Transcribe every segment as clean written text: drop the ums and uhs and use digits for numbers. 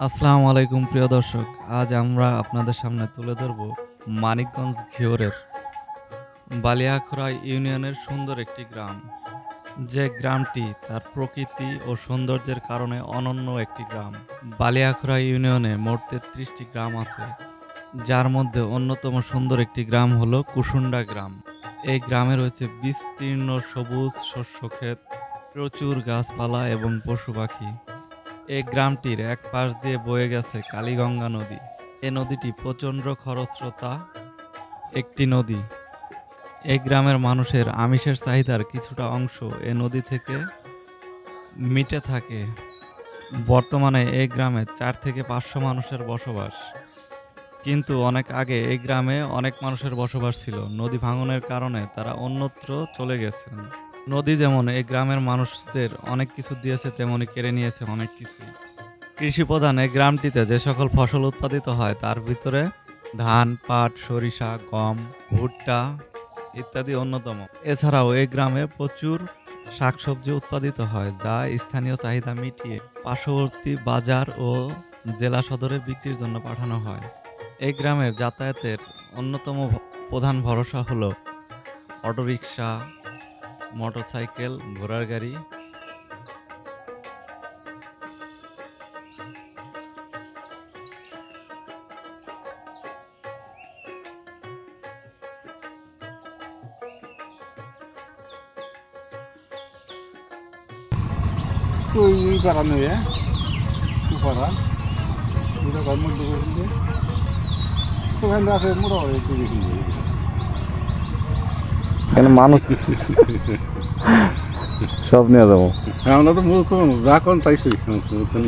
আসসালামু আলাইকুম প্রিয় দর্শক। আজ আমরা আপনাদের সামনে তুলে ধরব মানিকগঞ্জ ঘিওরের বালিয়াখড়া ইউনিয়নের সুন্দর একটি গ্রাম। যে গ্রামটি তার প্রকৃতি ও সৌন্দর্যের কারণে অনন্য একটি গ্রাম। বালিয়াখড়া ইউনিয়নে মোট ৩৩টি গ্রাম আছে, যার মধ্যে অন্যতম সুন্দর একটি গ্রাম হলো কুসুন্ডা গ্রাম। এই গ্রামে রয়েছে বিস্তীর্ণ সবুজ শস্যক্ষেত, প্রচুর গাছপালা এবং পশু পাখি। এই গ্রামটির এক পাশ দিয়ে বয়ে গেছে কালীগঙ্গা নদী। এ নদীটি প্রচণ্ড খরস্রোতা একটি নদী। এই গ্রামের মানুষের আমিষের চাহিদার কিছুটা অংশ এ নদী থেকে মিটে থাকে। বর্তমানে এই গ্রামে ৪ থেকে ৫০০ মানুষের বসবাস। কিন্তু অনেক আগে এই গ্রামে অনেক মানুষের বসবাস ছিল। নদী ভাঙনের কারণে তারা অন্যত্র চলে গেছেন। নদী যেমন এই গ্রামের মানুষদের অনেক কিছু দিয়েছে, তেমনি কেড়ে নিয়েছে অনেক কিছুই। কৃষি প্রধান এই গ্রামটিতে যে সকল ফসল উৎপাদিত হয় তার ভিতরে ধান, পাট, সরিষা, গম, ভুট্টা ইত্যাদি অন্যতম। এছাড়াও এই গ্রামে প্রচুর শাকসবজি উৎপাদিত হয়, যা স্থানীয় চাহিদা মিটিয়ে পার্শ্ববর্তী বাজার ও জেলা সদরে বিক্রির জন্য পাঠানো হয়। এই গ্রামের যাতায়াতের অন্যতম প্রধান ভরসা হলো অটোরিকশা, মোটরসাইকেল, ঘোড়ার গাড়ি। তো এই বাড়ানো পারা এটা ঘর মধ্যে করলে তো এখানে আছে মোটামুটি এখানে মানুষ সব নিয়ে যাবো। আমরা তো মূর্খ মানুষ যা করেন তাই সই বুঝছেন।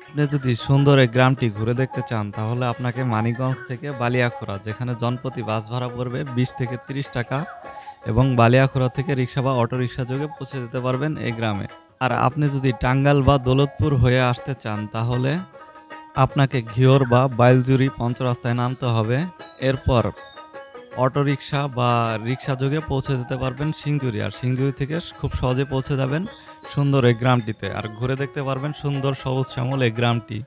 আপনি যদি সুন্দর এই গ্রামটি ঘুরে দেখতে চান তাহলে আপনাকে মানিকগঞ্জ থেকে বালিয়াখড়া, যেখানে জনপ্রতি বাস ভাড়া পড়বে ২০ থেকে ৩০ টাকা, এবং বালিয়াখড়া থেকে রিক্সা বা অটোরিকশা যোগে পৌঁছে যেতে পারবেন এই গ্রামে। আর আপনি যদি টাঙ্গাইল বা দৌলতপুর হয়ে আসতে চান তাহলে আপনাকে ঘিওর বা বাইলজুরি পঞ্চরাস্তায় নামতে হবে। এরপর অটোরিকশা বা রিক্সা যোগে পৌঁছে যেতে পারবেন সিংজুরি, আর সিংজুরি থেকে খুব সহজে পৌঁছে যাবেন সুন্দর এই গ্রামটিতে, আর ঘুরে দেখতে পারবেন সুন্দর সবুজ শ্যামল এই গ্রামটি।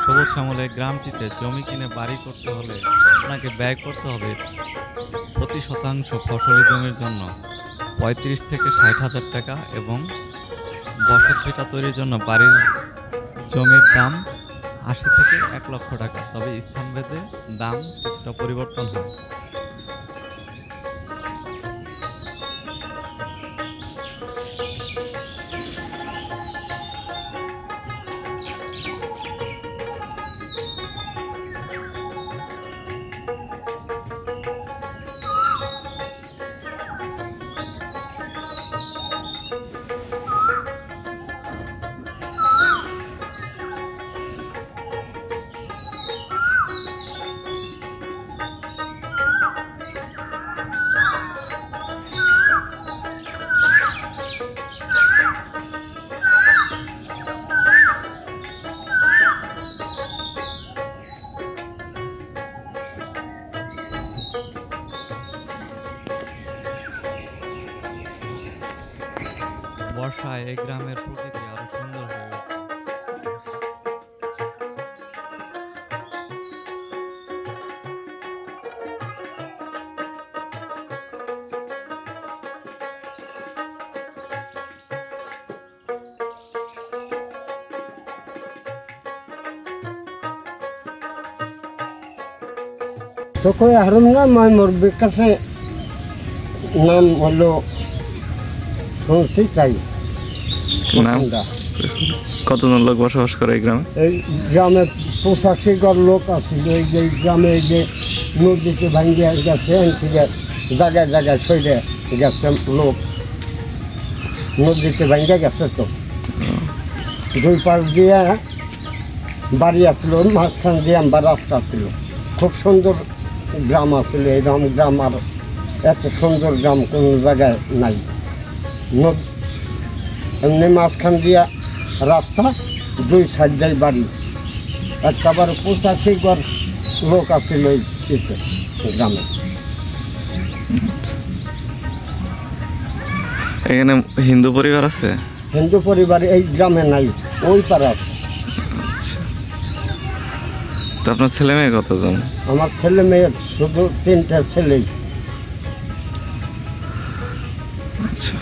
সবুজ শ্যামল এই গ্রামটিতে জমি কিনে বাড়ি করতে হলে আপনাকে ব্যয় করতে হবে প্রতি শতাংশ ফসলি জমির জন্য ৩৫ থেকে ৬০ হাজার টাকা, এবং বসত ভিটা তৈরির জন্য বাড়ির জমির দাম ৮০ থেকে ১ লক্ষ টাকা। তবে স্থানভেদে দাম কিছুটা পরিবর্তন হয়। বর্ষায় এই গ্রামের প্রকৃতি আরো সুন্দর হয়ে ওঠে। তো কই হারুন না মুরব্বীর কাছে নাম হলো শুনছি তাই নাম? আমরা। কতজন লোক বসবাস করে এই গ্রামে? এই গ্রামে 85 লোক আছে। এই যে গ্রামে এই যে নদীতে ভাঙ্গিয়া গেছে থেকে জায়গায় জায়গায় সইলে গেছে লোক, নদীতে ভাঙ্গিয়া গেছে। তো দুই পাশ দিয়ে বাড়ি আসলো, মাঝখান দিয়ে আমার রাস্তা ছিল। খুব সুন্দর গ্রাম আসলে, এরকম গ্রাম আর এত সুন্দর গ্রাম কোনো জায়গায় নাই। এমনি মাঝখান দিয়া রাস্তা, দুই সাইড দিয়ে বাড়ি। একেবারে 85 ঘর লোক আসছিল এই গ্রামে। এখানে হিন্দু পরিবার আছে? হিন্দু পরিবার এই গ্রামে নাই, ওই পারে আছে। তো আপনার ছেলে মেয়ে কতজন? আমার ছেলে মেয়ে শুধু 3টে ছেলেই। আচ্ছা।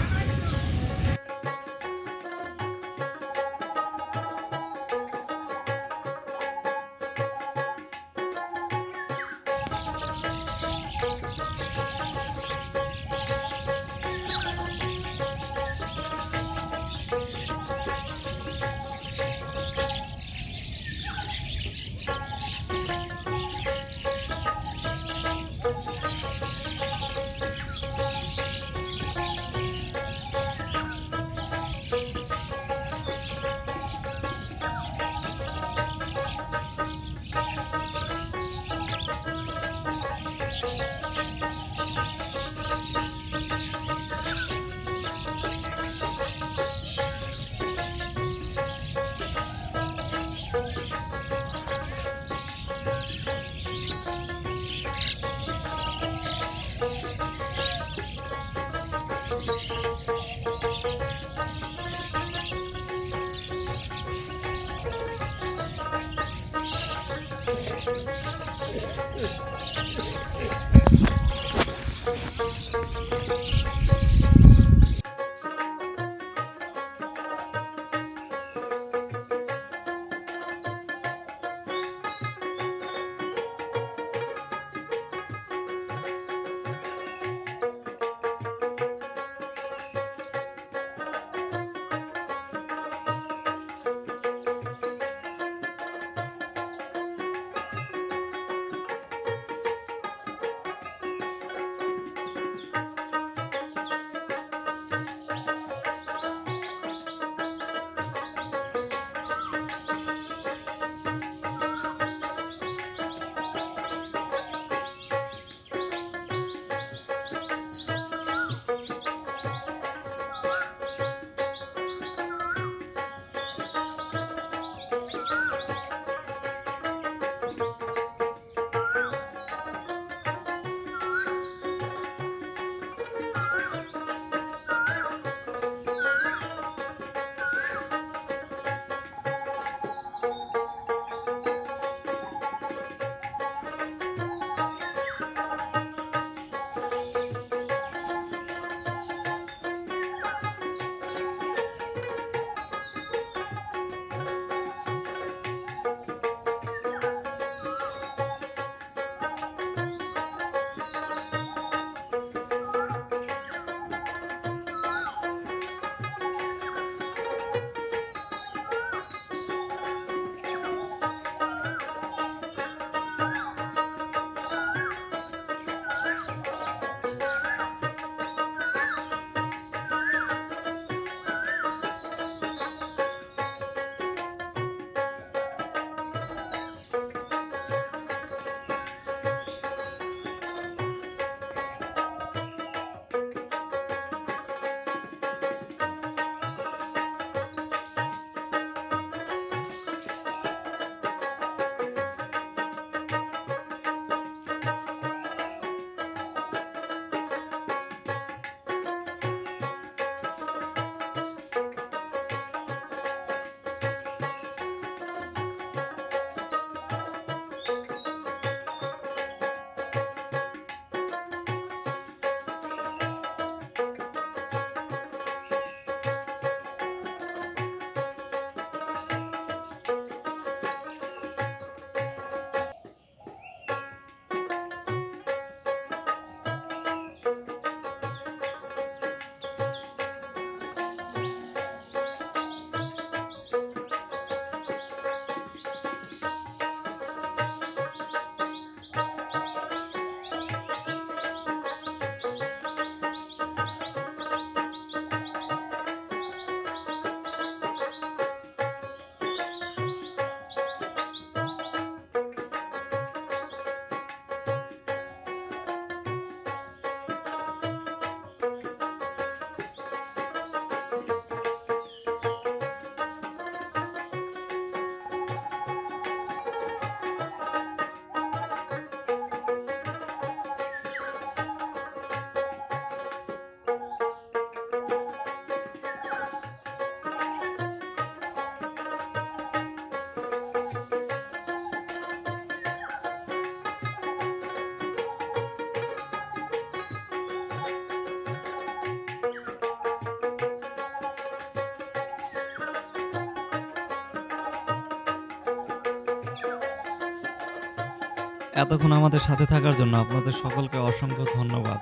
এতক্ষণ আমাদের সাথে থাকার জন্য আপনাদের সকলকে অসংখ্য ধন্যবাদ।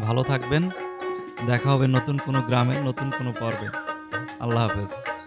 ভালো থাকবেন। দেখা হবে নতুন কোনো গ্রামে, নতুন কোনো পর্বে। আল্লাহ হাফেজ।